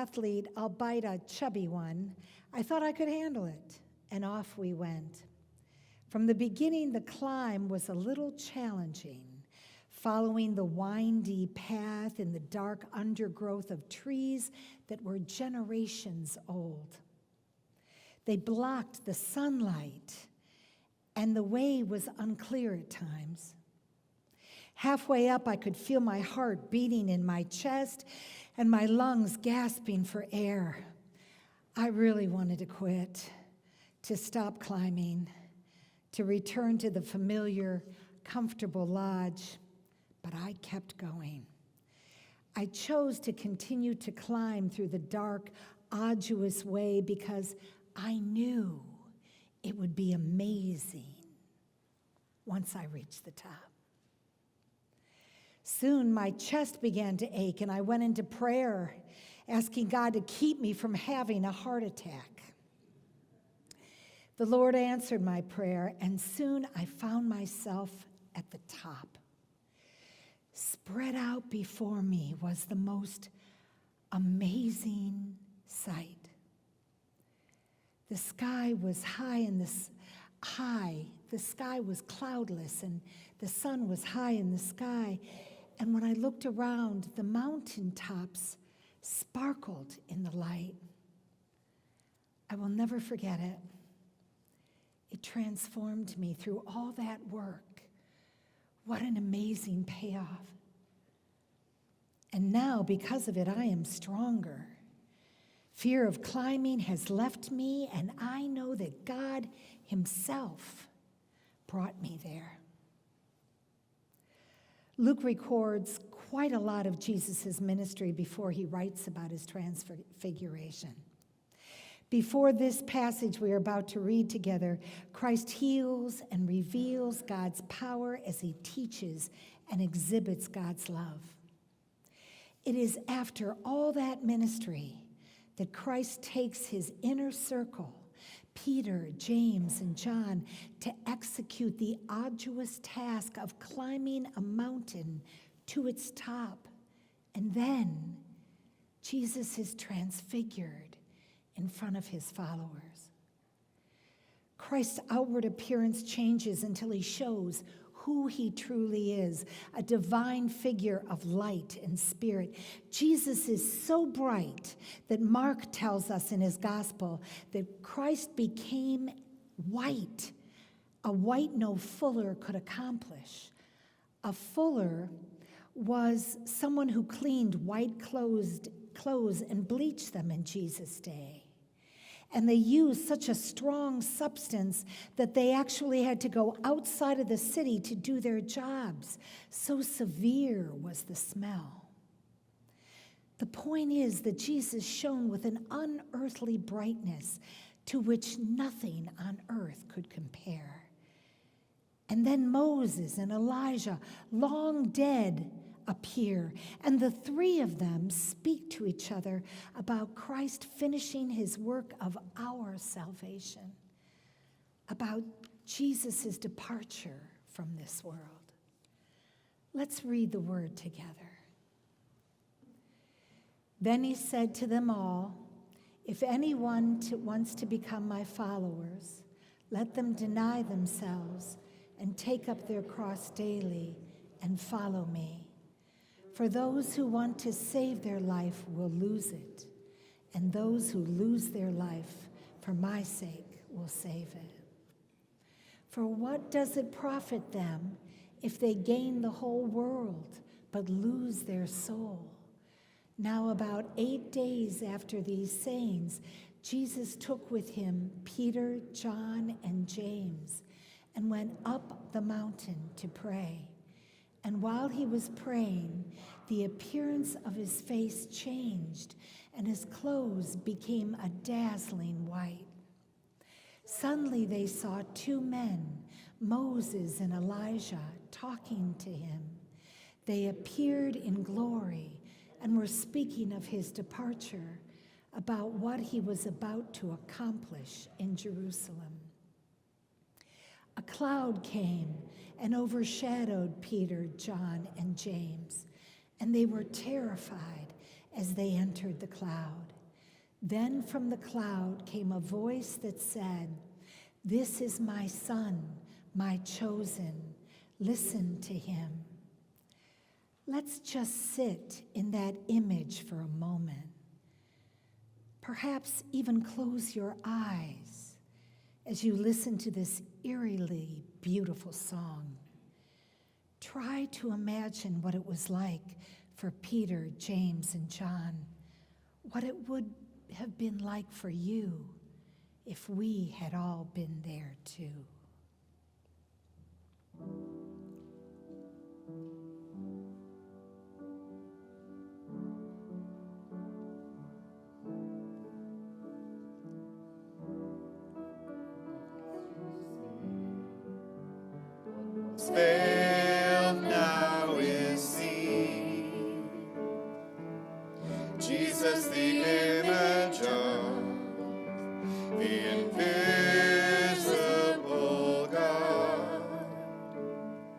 athlete, albeit a chubby one, I thought I could handle it, and off we went. From the beginning, the climb was a little challenging, following the windy path in the dark undergrowth of trees that were generations old. They blocked the sunlight, and the way was unclear at times. Halfway up, I could feel my heart beating in my chest and my lungs gasping for air. I really wanted to quit, to stop climbing, to return to the familiar, comfortable lodge, but I kept going. I chose to continue to climb through the dark, arduous way because I knew it would be amazing once I reached the top. Soon my chest began to ache, and I went into prayer, asking God to keep me from having a heart attack. The Lord answered my prayer, and soon I found myself at the top. Spread out before me was the most amazing sight. The sky was the sky was cloudless, and the sun was high in the sky. And when I looked around, the mountaintops sparkled in the light. I will never forget it. It transformed me through all that work. What an amazing payoff. And now, because of it, I am stronger. Fear of climbing has left me, and I know that God Himself brought me there. Luke records quite a lot of Jesus' ministry before he writes about his transfiguration. Before this passage we are about to read together, Christ heals and reveals God's power as he teaches and exhibits God's love. It is after all that ministry that Christ takes his inner circle, Peter, James, and John, to execute the arduous task of climbing a mountain to its top. And then Jesus is transfigured in front of his followers. Christ's outward appearance changes until he shows who he truly is, a divine figure of light and spirit. Jesus is so bright that Mark tells us in his gospel that Christ became white, a white no fuller could accomplish. A fuller was someone who cleaned white clothes and bleached them in Jesus' day. And they used such a strong substance that they actually had to go outside of the city to do their jobs. So severe was the smell. The point is that Jesus shone with an unearthly brightness to which nothing on earth could compare. And then Moses and Elijah, long dead, appear, and the three of them speak to each other about Christ finishing his work of our salvation, about Jesus' departure from this world. Let's read the word together. Then he said to them all, "If anyone wants to become my followers, let them deny themselves and take up their cross daily and follow me. For those who want to save their life will lose it, and those who lose their life for my sake will save it. For what does it profit them if they gain the whole world but lose their soul?" Now about 8 days after these sayings, Jesus took with him Peter, John, and James, and went up the mountain to pray. And while he was praying, the appearance of his face changed, and his clothes became a dazzling white. Suddenly they saw 2 men, Moses and Elijah, talking to him. They appeared in glory and were speaking of his departure, about what he was about to accomplish in Jerusalem. A cloud came and overshadowed Peter, John, and James, and they were terrified as they entered the cloud. Then from the cloud came a voice that said, "This is my Son, my chosen. Listen to him." Let's just sit in that image for a moment. Perhaps even close your eyes as you listen to this eerily beautiful song. Try to imagine what it was like for Peter, James, and John, what it would have been like for you if we had all been there too. Veiled now is seen, Jesus the image of